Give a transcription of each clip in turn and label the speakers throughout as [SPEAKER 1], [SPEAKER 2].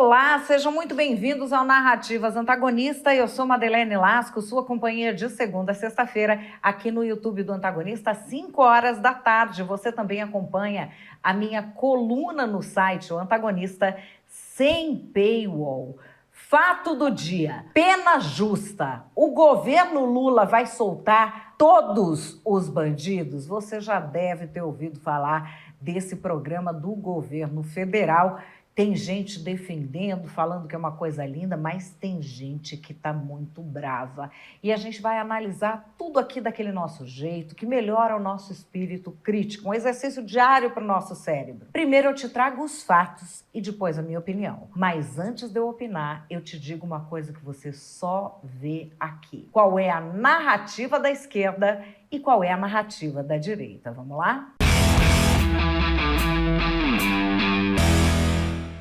[SPEAKER 1] Olá, sejam muito bem-vindos ao Narrativas Antagonista. Eu sou Madeleine Lasco, sua companhia de segunda a sexta-feira aqui no YouTube do Antagonista, às 5 horas da tarde. Você também acompanha a minha coluna no site, o Antagonista, sem paywall. Fato do dia, pena justa. O governo Lula vai soltar todos os bandidos? Você já deve ter ouvido falar desse programa do governo federal. Tem gente defendendo, falando que é uma coisa linda, mas tem gente que está muito brava. E a gente vai analisar tudo aqui daquele nosso jeito, que melhora o nosso espírito crítico, um exercício diário para o nosso cérebro. Primeiro eu te trago os fatos e depois a minha opinião. Mas antes de eu opinar, eu te digo uma coisa que você só vê aqui. Qual é a narrativa da esquerda e qual é a narrativa da direita? Vamos lá?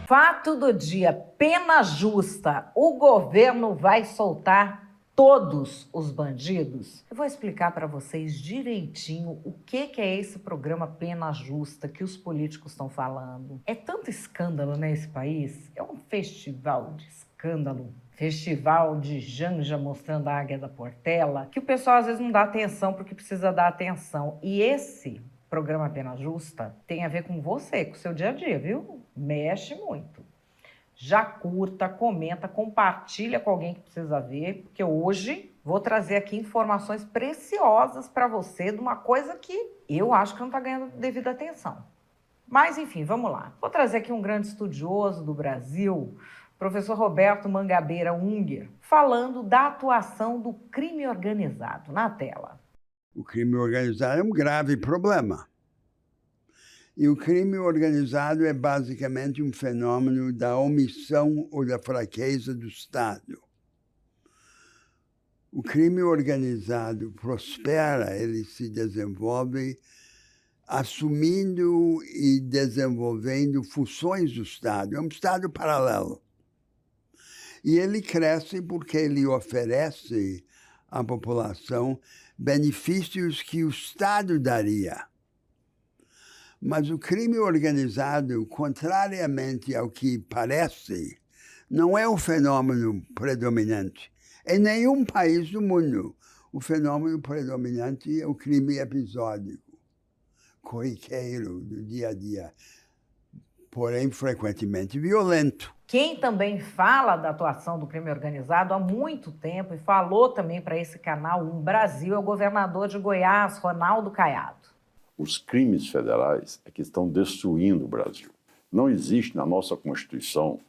[SPEAKER 1] Fato do dia, pena justa. O governo vai soltar todos os bandidos? Eu vou explicar para vocês direitinho o que é esse programa Pena Justa que os políticos estão falando. É tanto escândalo nesse país, é um festival de escândalo. Festival de Janja mostrando a Águia da Portela, que o pessoal às vezes não dá atenção porque precisa dar atenção. E esse programa Pena Justa tem a ver com você, com o seu dia a dia, viu? Mexe muito. Já curta, comenta, compartilha com alguém que precisa ver, porque hoje vou trazer aqui informações preciosas para você de uma coisa que eu acho que não está ganhando devida atenção. Mas, enfim, vamos lá. Vou trazer aqui um grande estudioso do Brasil, professor Roberto Mangabeira Unger, falando da atuação do crime organizado na tela.
[SPEAKER 2] O crime organizado é um grave problema. E o crime organizado é basicamente um fenômeno da omissão ou da fraqueza do Estado. O crime organizado prospera, ele se desenvolve assumindo e desenvolvendo funções do Estado. É um Estado paralelo. E ele cresce porque ele oferece à população benefícios que o Estado daria. Mas o crime organizado, contrariamente ao que parece, não é o fenômeno predominante. Em nenhum país do mundo, o fenômeno predominante é o crime episódico, corriqueiro, do dia a dia, porém frequentemente violento.
[SPEAKER 1] Quem também fala da atuação do crime organizado há muito tempo e falou também para esse canal Brasil é o governador de Goiás, Ronaldo Caiado.
[SPEAKER 3] Os crimes federais é que estão destruindo o Brasil. Não existe na nossa Constituição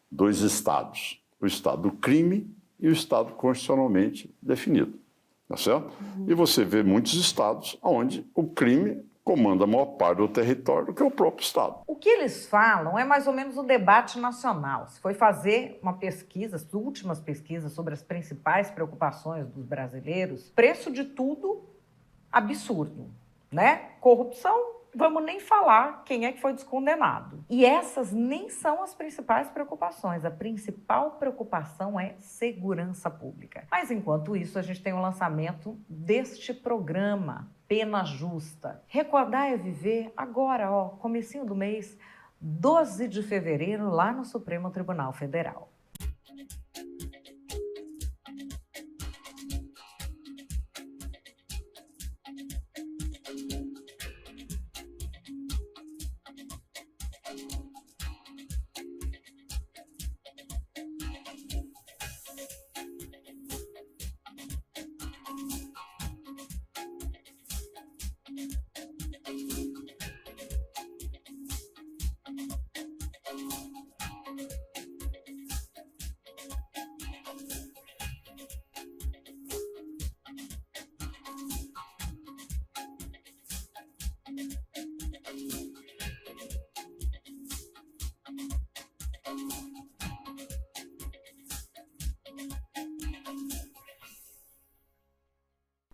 [SPEAKER 3] dois estados, o estado do crime e o estado constitucionalmente definido, tá certo? E você vê muitos estados onde o crime comanda a maior parte do território do que o próprio estado.
[SPEAKER 1] O que eles falam é mais ou menos o debate nacional. Se foi fazer uma pesquisa, as últimas pesquisas sobre as principais preocupações dos brasileiros, preço de tudo absurdo. Né? Corrupção, vamos nem falar quem é que foi descondenado. E essas nem são as principais preocupações. A principal preocupação é segurança pública. Mas enquanto isso, a gente tem o lançamento deste programa, Pena Justa. Recordar é viver agora, comecinho do mês, 12 de fevereiro, lá no Supremo Tribunal Federal.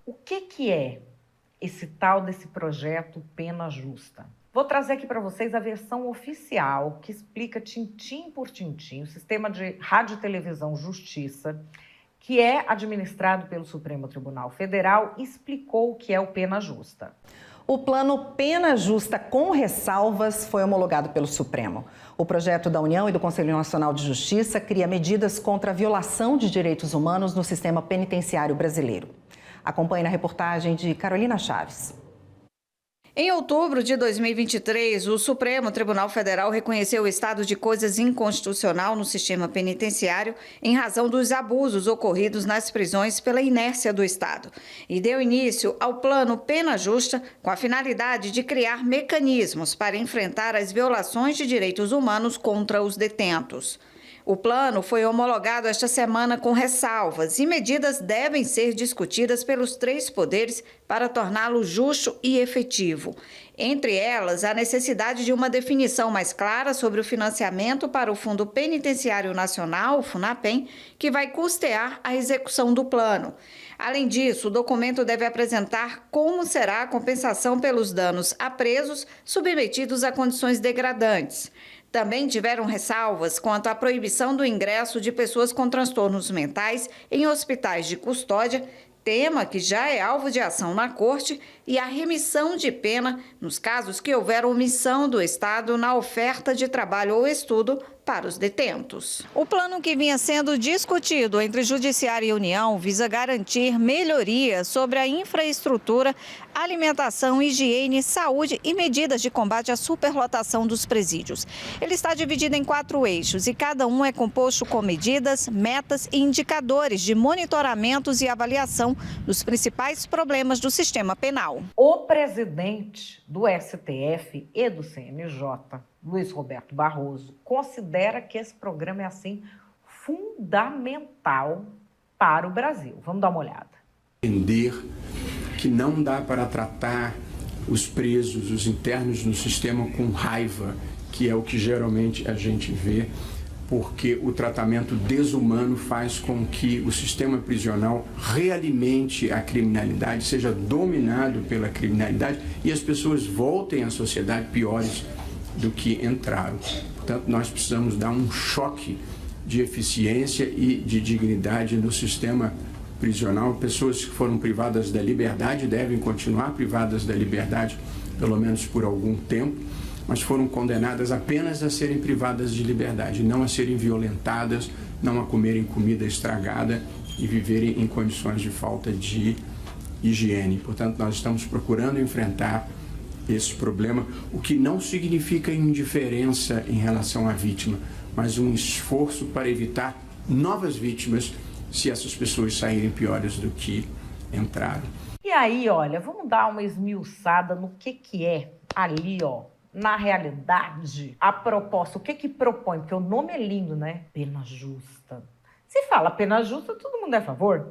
[SPEAKER 1] O que é esse tal desse projeto Pena Justa? Vou trazer aqui para vocês a versão oficial que explica tintim por tintim o sistema de rádio, televisão, justiça, que é administrado pelo Supremo Tribunal Federal, explicou o que é o Pena Justa.
[SPEAKER 4] O plano Pena Justa com ressalvas foi homologado pelo Supremo. O projeto da União e do Conselho Nacional de Justiça cria medidas contra a violação de direitos humanos no sistema penitenciário brasileiro. Acompanhe na reportagem de Carolina Chaves.
[SPEAKER 1] Em outubro de 2023, o Supremo Tribunal Federal reconheceu o estado de coisas inconstitucional no sistema penitenciário em razão dos abusos ocorridos nas prisões pela inércia do Estado e deu início ao Plano Pena Justa com a finalidade de criar mecanismos para enfrentar as violações de direitos humanos contra os detentos. O plano foi homologado esta semana com ressalvas e medidas devem ser discutidas pelos 3 poderes para torná-lo justo e efetivo. Entre elas, a necessidade de uma definição mais clara sobre o financiamento para o Fundo Penitenciário Nacional, o FUNAPEN, que vai custear a execução do plano. Além disso, o documento deve apresentar como será a compensação pelos danos a presos submetidos a condições degradantes. Também tiveram ressalvas quanto à proibição do ingresso de pessoas com transtornos mentais em hospitais de custódia, tema que já é alvo de ação na Corte, e a remissão de pena nos casos que houver omissão do Estado na oferta de trabalho ou estudo para os detentos. O plano que vinha sendo discutido entre Judiciário e União visa garantir melhorias sobre a infraestrutura, alimentação, higiene, saúde e medidas de combate à superlotação dos presídios. Ele está dividido em 4 eixos e cada um é composto com medidas, metas e indicadores de monitoramentos e avaliação dos principais problemas do sistema penal.
[SPEAKER 5] O presidente do STF e do CNJ, Luiz Roberto Barroso, considera que esse programa é, assim, fundamental para o Brasil. Vamos dar uma olhada.
[SPEAKER 6] Entender que não dá para tratar os presos, os internos no sistema com raiva, que é o que geralmente a gente vê, porque o tratamento desumano faz com que o sistema prisional realimente a criminalidade, seja dominado pela criminalidade e as pessoas voltem à sociedade piores do que entraram. Portanto, nós precisamos dar um choque de eficiência e de dignidade no sistema prisional. Pessoas que foram privadas da liberdade devem continuar privadas da liberdade, pelo menos por algum tempo, mas foram condenadas apenas a serem privadas de liberdade, não a serem violentadas, não a comerem comida estragada e viverem em condições de falta de higiene. Portanto, nós estamos procurando enfrentar esse problema, o que não significa indiferença em relação à vítima, mas um esforço para evitar novas vítimas se essas pessoas saírem piores do que entraram.
[SPEAKER 5] E aí, olha, vamos dar uma esmiuçada no que é ali, ó, na realidade, a proposta. O que propõe? Porque o nome é lindo, né? Pena justa. Se fala pena justa, todo mundo é a favor,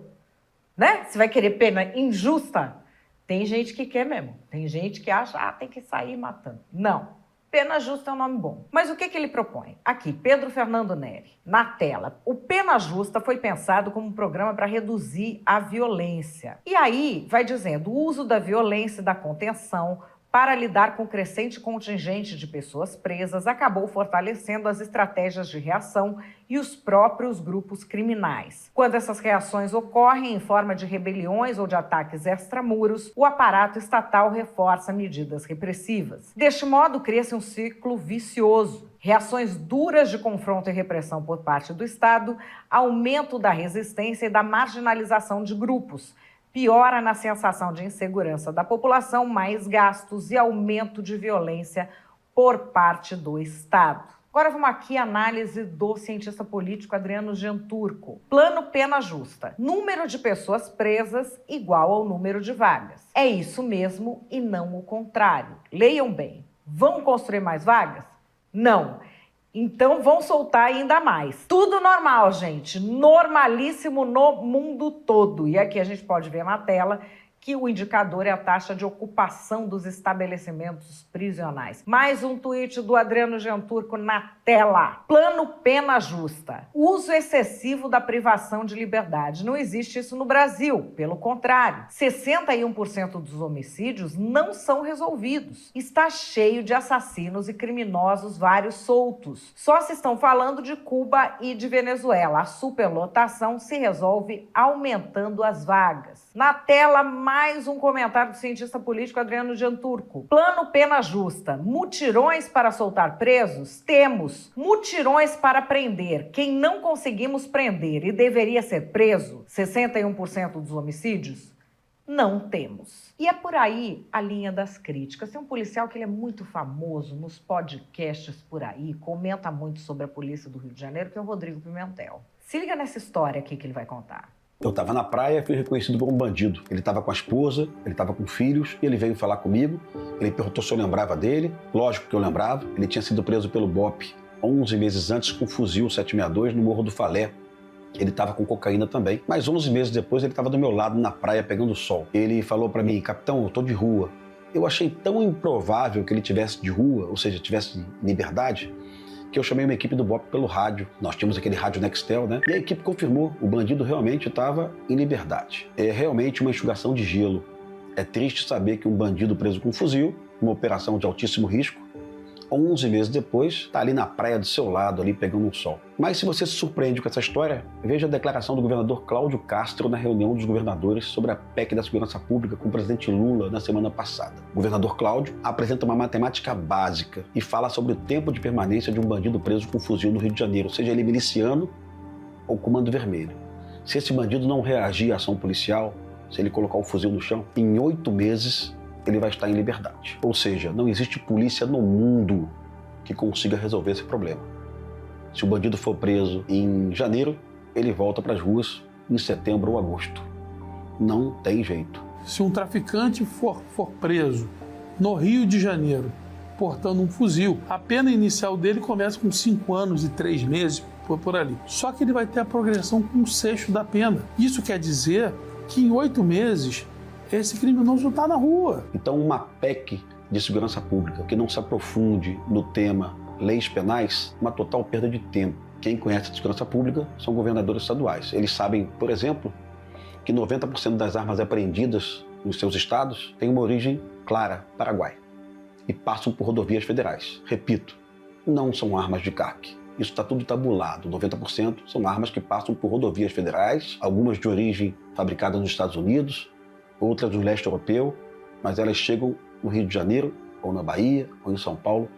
[SPEAKER 5] né? Se vai querer pena injusta, tem gente que quer mesmo. Tem gente que acha, tem que sair matando. Não. Pena justa é um nome bom. Mas o que ele propõe? Aqui, Pedro Fernando Neri, na tela. O Pena Justa foi pensado como um programa para reduzir a violência. E aí, vai dizendo, o uso da violência e da contenção para lidar com o crescente contingente de pessoas presas acabou fortalecendo as estratégias de reação e os próprios grupos criminais. Quando essas reações ocorrem em forma de rebeliões ou de ataques extramuros, o aparato estatal reforça medidas repressivas. Deste modo, cria-se um ciclo vicioso. Reações duras de confronto e repressão por parte do Estado, aumento da resistência e da marginalização de grupos, piora na sensação de insegurança da população, mais gastos e aumento de violência por parte do Estado. Agora vamos aqui à análise do cientista político Adriano Genturco. Plano Pena Justa. Número de pessoas presas igual ao número de vagas. É isso mesmo e não o contrário. Leiam bem. Vão construir mais vagas? Não. Então vão soltar ainda mais. Tudo normal, gente. Normalíssimo no mundo todo. E aqui a gente pode ver na tela que o indicador é a taxa de ocupação dos estabelecimentos prisionais. Mais um tweet do Adriano Genturco na tela. Plano Pena Justa. Uso excessivo da privação de liberdade. Não existe isso no Brasil. Pelo contrário, 61% dos homicídios não são resolvidos. Está cheio de assassinos e criminosos vários soltos. Só se estão falando de Cuba e de Venezuela. A superlotação se resolve aumentando as vagas. Na tela,
[SPEAKER 1] mais um comentário do cientista político Adriano Gianturco. Plano pena justa. Mutirões para soltar presos? Temos. Mutirões para prender. Quem não conseguimos prender e deveria ser preso, 61% dos homicídios, não temos. E é por aí a linha das críticas. Tem um policial que ele é muito famoso nos podcasts por aí, comenta muito sobre a polícia do Rio de Janeiro, que é o Rodrigo Pimentel. Se liga nessa história aqui que ele vai contar.
[SPEAKER 7] Eu estava na praia e fui reconhecido por um bandido. Ele estava com a esposa, ele estava com filhos, e ele veio falar comigo. Ele perguntou se eu lembrava dele. Lógico que eu lembrava. Ele tinha sido preso pelo BOPE 11 meses antes com um fuzil 762 no Morro do Falé. Ele estava com cocaína também, mas 11 meses depois ele estava do meu lado na praia pegando sol. Ele falou para mim: capitão, eu tô de rua. Eu achei tão improvável que ele tivesse de rua, ou seja, tivesse liberdade, que eu chamei uma equipe do BOPE pelo rádio. Nós tínhamos aquele rádio Nextel, né? E a equipe confirmou, o bandido realmente estava em liberdade. É realmente uma enxugação de gelo. É triste saber que um bandido preso com um fuzil, uma operação de altíssimo risco, 11 meses depois, está ali na praia do seu lado, ali pegando um sol. Mas se você se surpreende com essa história, veja a declaração do governador Cláudio Castro na reunião dos governadores sobre a PEC da Segurança Pública com o presidente Lula na semana passada. O governador Cláudio apresenta uma matemática básica e fala sobre o tempo de permanência de um bandido preso com fuzil no Rio de Janeiro, seja ele miliciano ou comando vermelho. Se esse bandido não reagir à ação policial, se ele colocar o fuzil no chão, em 8 meses ele vai estar em liberdade. Ou seja, não existe polícia no mundo que consiga resolver esse problema. Se o bandido for preso em janeiro, ele volta para as ruas em setembro ou agosto. Não tem jeito.
[SPEAKER 8] Se um traficante for preso no Rio de Janeiro portando um fuzil, a pena inicial dele começa com 5 anos e 3 meses, por ali. Só que ele vai ter a progressão com 1/6 da pena. Isso quer dizer que em 8 meses esse criminoso está na rua.
[SPEAKER 7] Então, uma PEC de segurança pública que não se aprofunde no tema leis penais, uma total perda de tempo. Quem conhece a segurança pública são governadores estaduais. Eles sabem, por exemplo, que 90% das armas apreendidas nos seus estados têm uma origem clara, Paraguai, e passam por rodovias federais. Repito, não são armas de CAC. Isso está tudo tabulado. 90% são armas que passam por rodovias federais, algumas de origem fabricada nos Estados Unidos, outras do leste europeu, mas elas chegam no Rio de Janeiro, ou na Bahia, ou em São Paulo,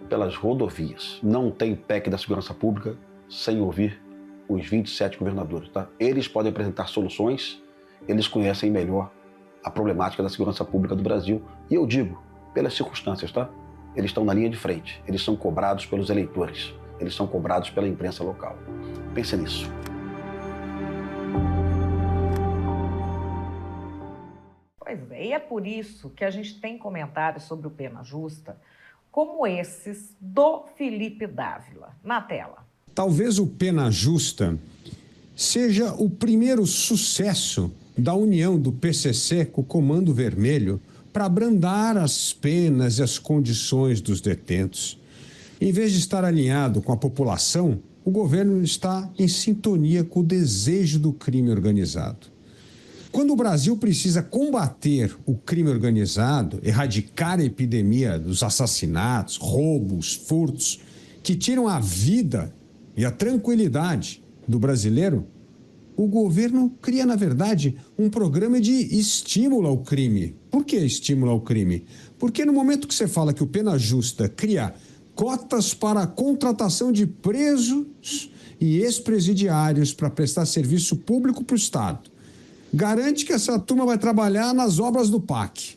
[SPEAKER 7] pelas rodovias. Não tem PEC da segurança pública sem ouvir os 27 governadores, tá? Eles podem apresentar soluções, eles conhecem melhor a problemática da segurança pública do Brasil. E eu digo, pelas circunstâncias, tá? Eles estão na linha de frente, eles são cobrados pelos eleitores, eles são cobrados pela imprensa local. Pense nisso.
[SPEAKER 1] Pois é, e é por isso que a gente tem comentários sobre o Pena Justa, como esses do Felipe Dávila. Na tela.
[SPEAKER 9] Talvez o Pena Justa seja o primeiro sucesso da união do PCC com o Comando Vermelho para abrandar as penas e as condições dos detentos. Em vez de estar alinhado com a população, o governo está em sintonia com o desejo do crime organizado. Quando o Brasil precisa combater o crime organizado, erradicar a epidemia dos assassinatos, roubos, furtos, que tiram a vida e a tranquilidade do brasileiro, o governo cria, na verdade, um programa de estímulo ao crime. Por que estímulo ao crime? Porque no momento que você fala que o Pena Justa cria cotas para a contratação de presos e ex-presidiários para prestar serviço público para o Estado, garante que essa turma vai trabalhar nas obras do PAC.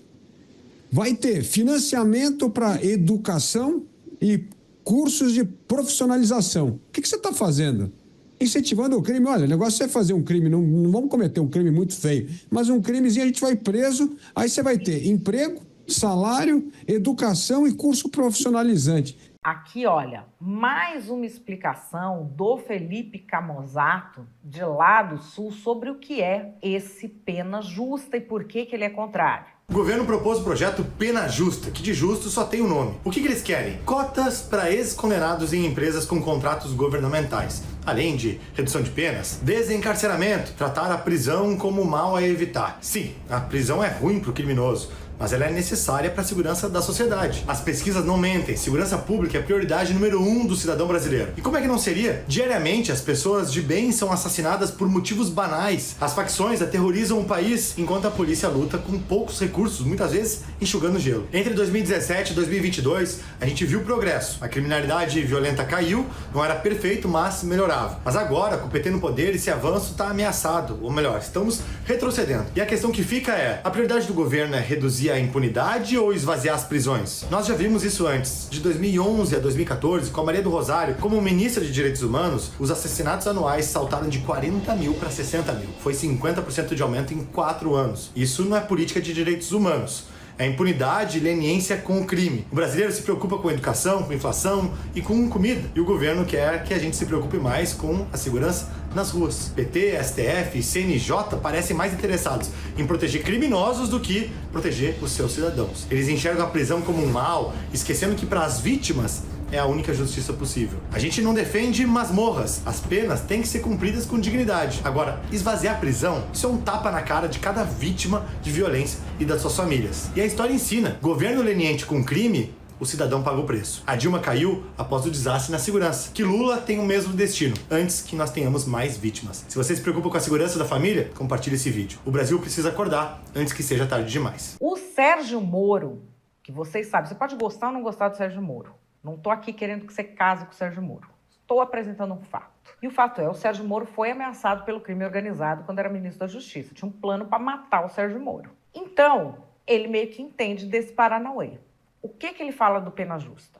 [SPEAKER 9] Vai ter financiamento para educação e cursos de profissionalização. O que você está fazendo? Incentivando o crime. Olha, o negócio é fazer um crime, não vamos cometer um crime muito feio, mas um crimezinho a gente vai preso, aí você vai ter emprego, salário, educação e curso profissionalizante.
[SPEAKER 1] Aqui, olha, mais uma explicação do Felipe Camozato, de lá do Sul, sobre o que é esse Pena Justa e por que ele é contrário.
[SPEAKER 10] O governo propôs o projeto Pena Justa, que de justo só tem o nome. O que eles querem? Cotas para ex-condenados em empresas com contratos governamentais. Além de redução de penas, desencarceramento, tratar a prisão como mal a evitar. Sim, a prisão é ruim para o criminoso, mas ela é necessária para a segurança da sociedade. As pesquisas não mentem, segurança pública é a prioridade número 1 do cidadão brasileiro. E como é que não seria? Diariamente, as pessoas de bem são assassinadas por motivos banais. As facções aterrorizam o país, enquanto a polícia luta com poucos recursos, muitas vezes enxugando gelo. Entre 2017 e 2022, a gente viu progresso. A criminalidade violenta caiu, não era perfeito, mas melhorava. Mas agora, com o PT no poder, esse avanço está ameaçado, ou melhor, estamos retrocedendo. E a questão que fica é, a prioridade do governo é reduzir a impunidade ou esvaziar as prisões? Nós já vimos isso antes. De 2011 a 2014, com a Maria do Rosário como ministra de Direitos Humanos, os assassinatos anuais saltaram de 40 mil para 60 mil. Foi 50% de aumento em 4 anos. Isso não é política de direitos humanos. É impunidade e leniência com o crime. O brasileiro se preocupa com educação, com inflação e com comida. E o governo quer que a gente se preocupe mais com a segurança nas ruas. PT, STF e CNJ parecem mais interessados em proteger criminosos do que proteger os seus cidadãos. Eles enxergam a prisão como um mal, esquecendo que para as vítimas é a única justiça possível. A gente não defende masmorras. As penas têm que ser cumpridas com dignidade. Agora, esvaziar a prisão, isso é um tapa na cara de cada vítima de violência e das suas famílias. E a história ensina, governo leniente com crime, o cidadão paga o preço. A Dilma caiu após o desastre na segurança. Que Lula tem o mesmo destino, antes que nós tenhamos mais vítimas. Se você se preocupa com a segurança da família, compartilhe esse vídeo. O Brasil precisa acordar antes que seja tarde demais.
[SPEAKER 1] O Sérgio Moro, que vocês sabem, você pode gostar ou não gostar do Sérgio Moro. Não estou aqui querendo que você case com o Sérgio Moro. Estou apresentando um fato. E o fato é, o Sérgio Moro foi ameaçado pelo crime organizado quando era ministro da Justiça. Tinha um plano para matar o Sérgio Moro. Então, ele meio que entende desse paranauê. O que ele fala do pena justa?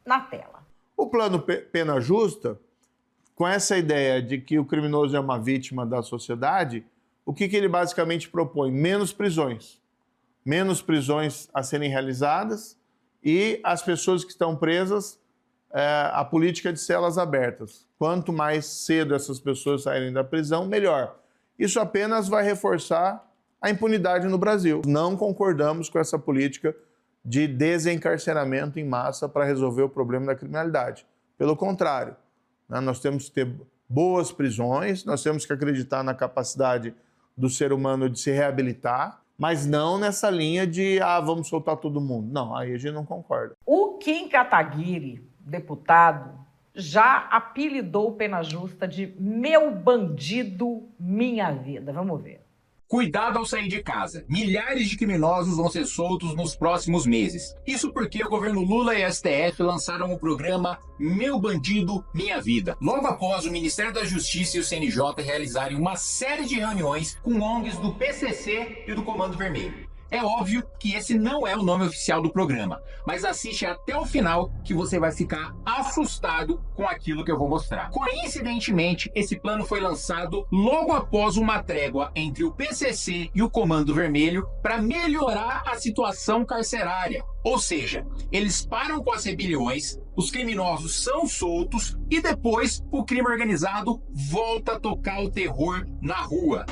[SPEAKER 1] Na tela.
[SPEAKER 11] O plano pena justa, com essa ideia de que o criminoso é uma vítima da sociedade, o que ele basicamente propõe? Menos prisões. Menos prisões a serem realizadas e as pessoas que estão presas, a política de celas abertas. Quanto mais cedo essas pessoas saírem da prisão, melhor. Isso apenas vai reforçar a impunidade no Brasil. Não concordamos com essa política de desencarceramento em massa para resolver o problema da criminalidade. Pelo contrário, né, nós temos que ter boas prisões, nós temos que acreditar na capacidade do ser humano de se reabilitar, mas não nessa linha de, vamos soltar todo mundo. Não, aí a gente não concorda.
[SPEAKER 1] O Kim Kataguiri, deputado, já apelidou o pena justa de meu bandido, minha vida. Vamos ver.
[SPEAKER 12] Cuidado ao sair de casa. Milhares de criminosos vão ser soltos nos próximos meses. Isso porque o governo Lula e a STF lançaram o programa Meu Bandido, Minha Vida. Logo após o Ministério da Justiça e o CNJ realizarem uma série de reuniões com ONGs do PCC e do Comando Vermelho. É óbvio que esse não é o nome oficial do programa, mas assiste até o final que você vai ficar assustado com aquilo que eu vou mostrar. Coincidentemente, esse plano foi lançado logo após uma trégua entre o PCC e o Comando Vermelho para melhorar a situação carcerária. Ou seja, eles param com as rebeliões, os criminosos são soltos e depois o crime organizado volta a tocar o terror na rua.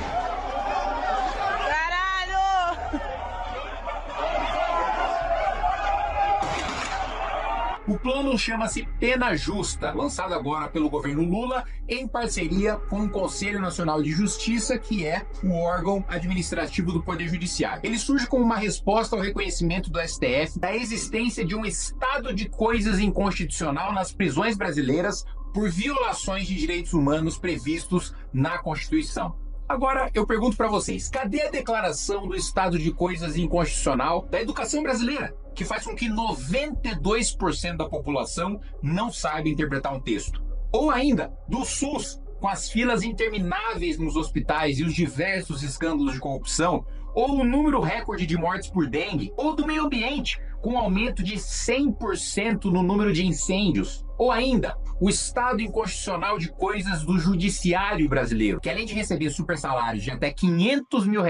[SPEAKER 12] O plano chama-se Pena Justa, lançado agora pelo governo Lula em parceria com o Conselho Nacional de Justiça, que é o órgão administrativo do Poder Judiciário. Ele surge como uma resposta ao reconhecimento do STF da existência de um estado de coisas inconstitucional nas prisões brasileiras por violações de direitos humanos previstos na Constituição. Agora, eu pergunto para vocês, cadê a declaração do estado de coisas inconstitucional da educação brasileira, que faz com que 92% da população não saiba interpretar um texto? Ou ainda, do SUS, com as filas intermináveis nos hospitais e os diversos escândalos de corrupção, ou o número recorde de mortes por dengue, ou do meio ambiente, com um aumento de 100% no número de incêndios, ou ainda o estado inconstitucional de coisas do judiciário brasileiro, que além de receber super salários de até R$500 mil,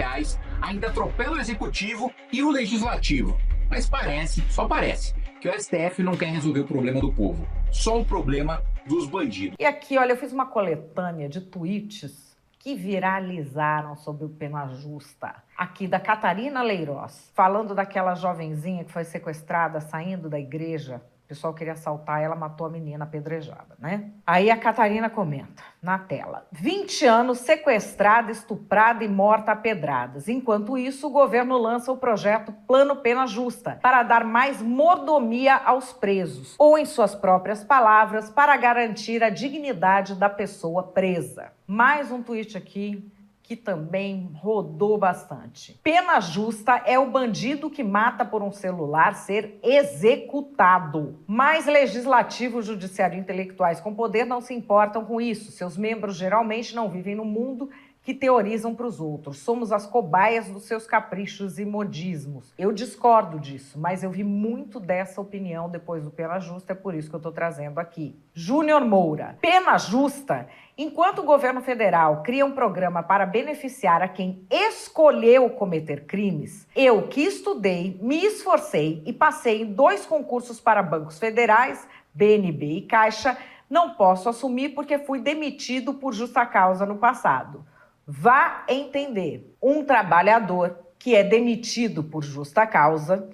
[SPEAKER 12] ainda atropela o executivo e o legislativo. Mas parece, só parece, que o STF não quer resolver o problema do povo, só o problema dos bandidos.
[SPEAKER 1] E aqui, olha, eu fiz uma coletânea de tweets que viralizaram sobre o pena justa. Aqui da Catarina Leiroz, falando daquela jovenzinha que foi sequestrada saindo da igreja. O pessoal queria assaltar, ela matou a menina apedrejada, né? Aí a Catarina comenta: na tela. 20 anos sequestrada, estuprada e morta a pedradas. Enquanto isso, o governo lança o projeto Plano Pena Justa para dar mais mordomia aos presos, ou, em suas próprias palavras, para garantir a dignidade da pessoa presa. Mais um tweet aqui que também rodou bastante. Pena justa é o bandido que mata por um celular ser executado. Mas legislativo, judiciário e intelectuais com poder não se importam com isso. Seus membros geralmente não vivem no mundo que teorizam para os outros. Somos as cobaias dos seus caprichos e modismos. Eu discordo disso, mas eu vi muito dessa opinião depois do Pena Justa, é por isso que eu estou trazendo aqui. Júnior Moura. Pena justa? Enquanto o governo federal cria um programa para beneficiar a quem escolheu cometer crimes, eu que estudei, me esforcei e passei em 2 concursos para bancos federais, BNB e Caixa, não posso assumir porque fui demitido por justa causa no passado. Vá entender, um trabalhador que é demitido por justa causa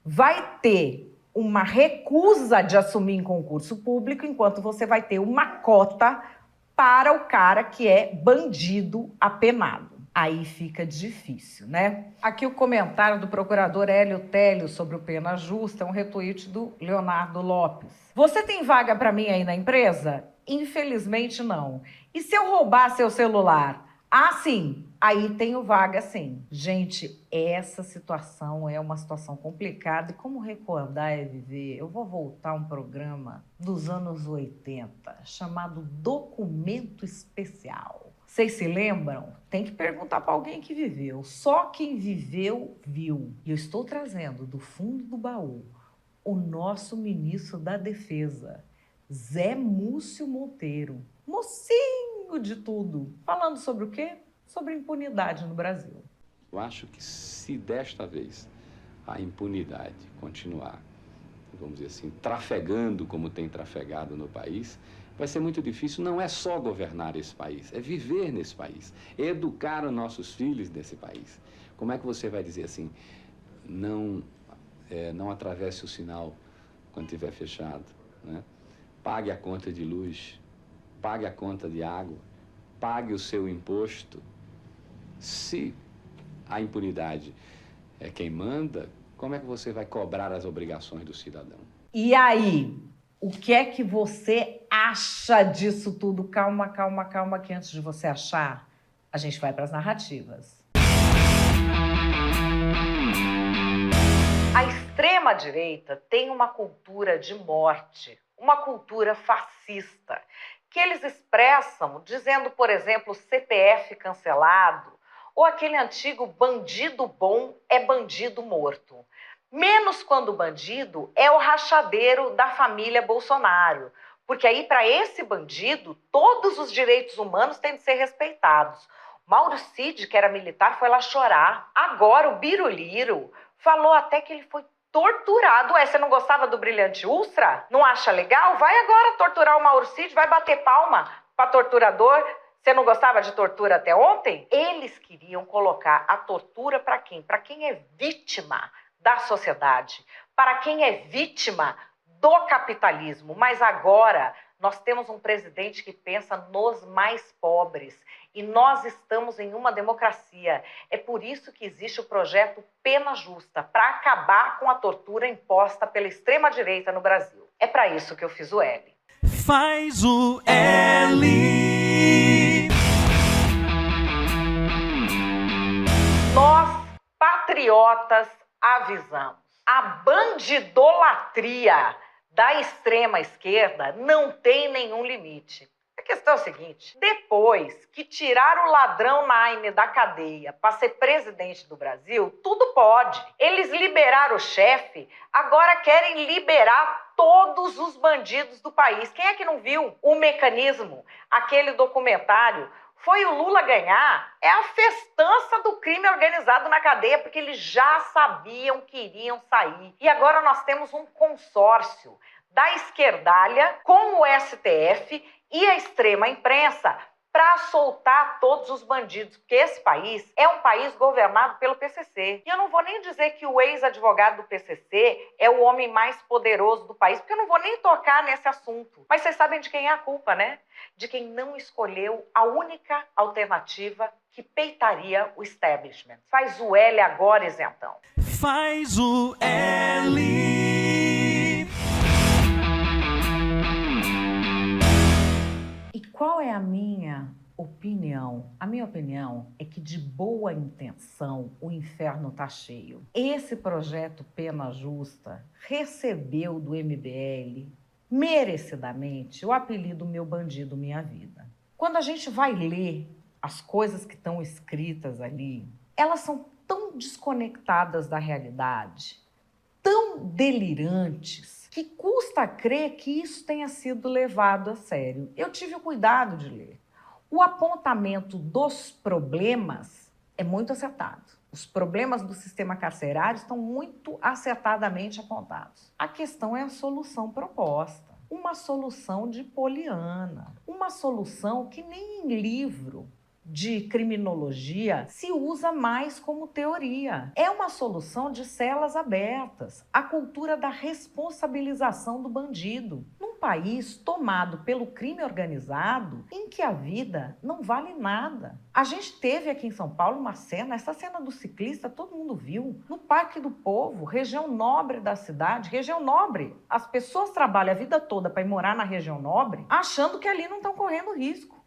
[SPEAKER 1] vai ter uma recusa de assumir em concurso público, enquanto você vai ter uma cota para o cara que é bandido apenado. Aí fica difícil, né? Aqui o comentário do procurador Hélio Télio sobre o Pena Justa, um retweet do Leonardo Lopes. Você tem vaga para mim aí na empresa? Infelizmente não. E se eu roubar seu celular? Ah, sim, aí tenho vaga sim. Gente, essa situação é uma situação complicada. E como recordar é viver, eu vou voltar a um programa dos anos 80, chamado Documento Especial. Vocês se lembram? Tem que perguntar para alguém que viveu. Só quem viveu, viu. E eu estou trazendo do fundo do baú o nosso ministro da Defesa, Zé Múcio Monteiro. Mocinho de tudo. Falando sobre o quê? Sobre impunidade no Brasil.
[SPEAKER 13] Eu acho que se desta vez a impunidade continuar, vamos dizer assim, trafegando como tem trafegado no país, vai ser muito difícil. Não é só governar esse país, é viver nesse país, é educar os nossos filhos nesse país. Como é que você vai dizer assim, não atravesse o sinal quando estiver fechado, né? Pague a conta de luz, pague a conta de água, pague o seu imposto. Se a impunidade é quem manda, como é que você vai cobrar as obrigações do cidadão?
[SPEAKER 1] E aí, o que é que você acha disso tudo? Calma, que antes de você achar, a gente vai para as narrativas. A extrema-direita tem uma cultura de morte, uma cultura fascista, que eles expressam dizendo, por exemplo, CPF cancelado, ou aquele antigo bandido bom é bandido morto. Menos quando o bandido é o rachadeiro da família Bolsonaro, porque aí para esse bandido todos os direitos humanos têm de ser respeitados. Mauro Cid, que era militar, foi lá chorar. Agora o Biruliro falou até que ele foi torturado. Ué, você não gostava do Brilhante Ustra? Não acha legal? Vai agora torturar o Mauro Cid, vai bater palma para torturador. Você não gostava de tortura até ontem? Eles queriam colocar a tortura para quem? Para quem é vítima da sociedade, para quem é vítima do capitalismo. Mas agora nós temos um presidente que pensa nos mais pobres. E nós estamos em uma democracia. É por isso que existe o projeto Pena Justa, para acabar com a tortura imposta pela extrema-direita no Brasil. É para isso que eu fiz o L.
[SPEAKER 14] Faz o L.
[SPEAKER 1] Nós, patriotas, avisamos. A bandidolatria da extrema-esquerda não tem nenhum limite. A questão é o seguinte, depois que tiraram o ladrão Naime da cadeia para ser presidente do Brasil, tudo pode. Eles liberaram o chefe, agora querem liberar todos os bandidos do país. Quem é que não viu o mecanismo, aquele documentário? Foi o Lula ganhar, é a festança do crime organizado na cadeia, porque eles já sabiam que iriam sair. E agora nós temos um consórcio da esquerdalha com o STF e a extrema imprensa para soltar todos os bandidos, porque esse país é um país governado pelo PCC. E eu não vou nem dizer que o ex-advogado do PCC é o homem mais poderoso do país, porque eu não vou nem tocar nesse assunto. Mas vocês sabem de quem é a culpa, né? De quem não escolheu a única alternativa que peitaria o establishment. Faz o L agora, isentão.
[SPEAKER 14] Faz o L.
[SPEAKER 1] E qual é a minha opinião? A minha opinião é que de boa intenção o inferno tá cheio. Esse projeto Pena Justa recebeu do MBL merecidamente o apelido Meu Bandido, Minha Vida. Quando a gente vai ler as coisas que estão escritas ali, elas são tão desconectadas da realidade, tão delirantes, que custa crer que isso tenha sido levado a sério. Eu tive o cuidado de ler. O apontamento dos problemas é muito acertado. Os problemas do sistema carcerário estão muito acertadamente apontados. A questão é a solução proposta. Uma solução de Poliana. Uma solução que nem em livro de criminologia se usa mais como teoria. É uma solução de celas abertas, a cultura da responsabilização do bandido, num país tomado pelo crime organizado em que a vida não vale nada. A gente teve aqui em São Paulo uma cena, essa cena do ciclista todo mundo viu, no Parque do Povo, região nobre da cidade, região nobre. As pessoas trabalham a vida toda para ir morar na região nobre, achando que ali não estão correndo risco.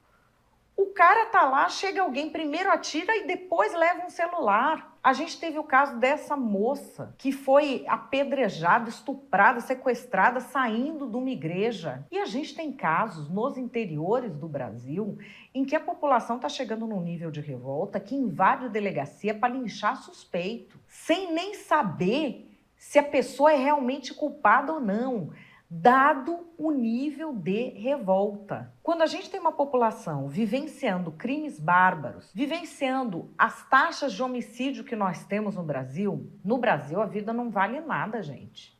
[SPEAKER 1] O cara tá lá, chega alguém, primeiro atira e depois leva um celular. A gente teve o caso dessa moça que foi apedrejada, estuprada, sequestrada, saindo de uma igreja. E a gente tem casos nos interiores do Brasil em que a população está chegando num nível de revolta que invade a delegacia para linchar suspeito, sem nem saber se a pessoa é realmente culpada ou não, dado o nível de revolta. Quando a gente tem uma população vivenciando crimes bárbaros, vivenciando as taxas de homicídio que nós temos no Brasil a vida não vale nada, gente.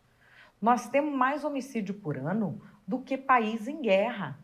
[SPEAKER 1] Nós temos mais homicídio por ano do que país em guerra.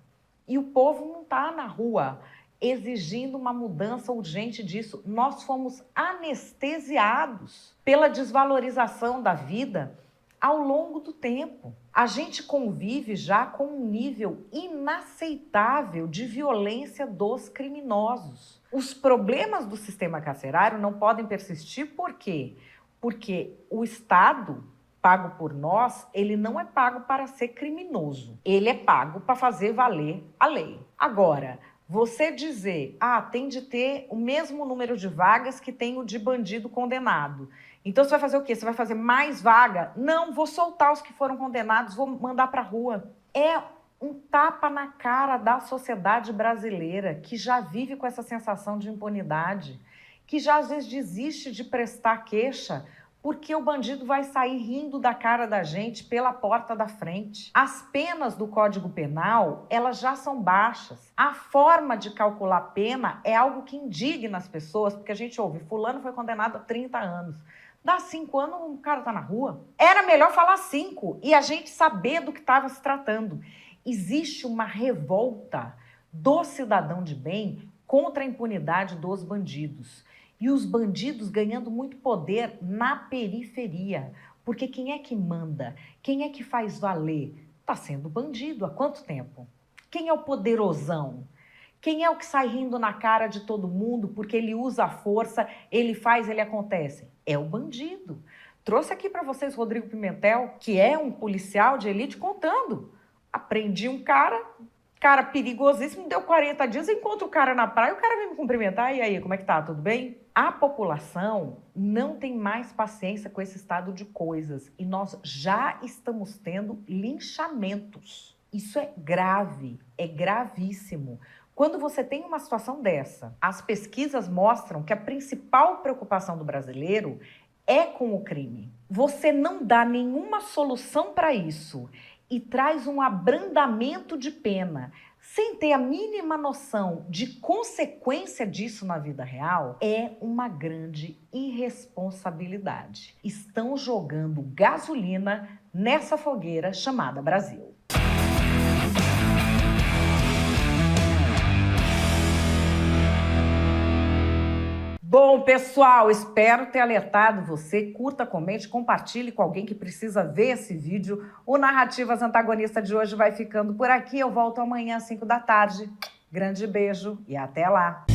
[SPEAKER 1] E o povo não está na rua exigindo uma mudança urgente disso. Nós fomos anestesiados pela desvalorização da vida ao longo do tempo. A gente convive já com um nível inaceitável de violência dos criminosos. Os problemas do sistema carcerário não podem persistir, por quê? Porque o Estado, pago por nós, ele não é pago para ser criminoso. Ele é pago para fazer valer a lei. Agora, você dizer, tem de ter o mesmo número de vagas que tem o de bandido condenado. Então você vai fazer o quê? Você vai fazer mais vaga? Não, vou soltar os que foram condenados, vou mandar para a rua. É um tapa na cara da sociedade brasileira, que já vive com essa sensação de impunidade, que já às vezes desiste de prestar queixa, porque o bandido vai sair rindo da cara da gente pela porta da frente. As penas do Código Penal, elas já são baixas. A forma de calcular pena é algo que indigna as pessoas, porque a gente ouve, fulano foi condenado a 30 anos. Dá 5 anos, o cara tá na rua. Era melhor falar 5 e a gente saber do que estava se tratando. Existe uma revolta do cidadão de bem contra a impunidade dos bandidos. E os bandidos ganhando muito poder na periferia. Porque quem é que manda? Quem é que faz valer? Tá sendo bandido há quanto tempo? Quem é o poderosão? Quem é o que sai rindo na cara de todo mundo porque ele usa a força, ele faz, ele acontece? É o bandido. Trouxe aqui para vocês Rodrigo Pimentel, que é um policial de elite, contando. Aprendi um cara perigosíssimo, deu 40 dias, encontro o cara na praia, o cara vem me cumprimentar, e aí, como é que tá? Tudo bem? A população não tem mais paciência com esse estado de coisas e nós já estamos tendo linchamentos. Isso é grave, é gravíssimo. Quando você tem uma situação dessa, as pesquisas mostram que a principal preocupação do brasileiro é com o crime. Você não dá nenhuma solução para isso e traz um abrandamento de pena sem ter a mínima noção de consequência disso na vida real, é uma grande irresponsabilidade. Estão jogando gasolina nessa fogueira chamada Brasil. Bom, pessoal, espero ter alertado você. Curta, comente, compartilhe com alguém que precisa ver esse vídeo. O Narrativas Antagonista de hoje vai ficando por aqui. Eu volto amanhã às 5 da tarde. Grande beijo e até lá.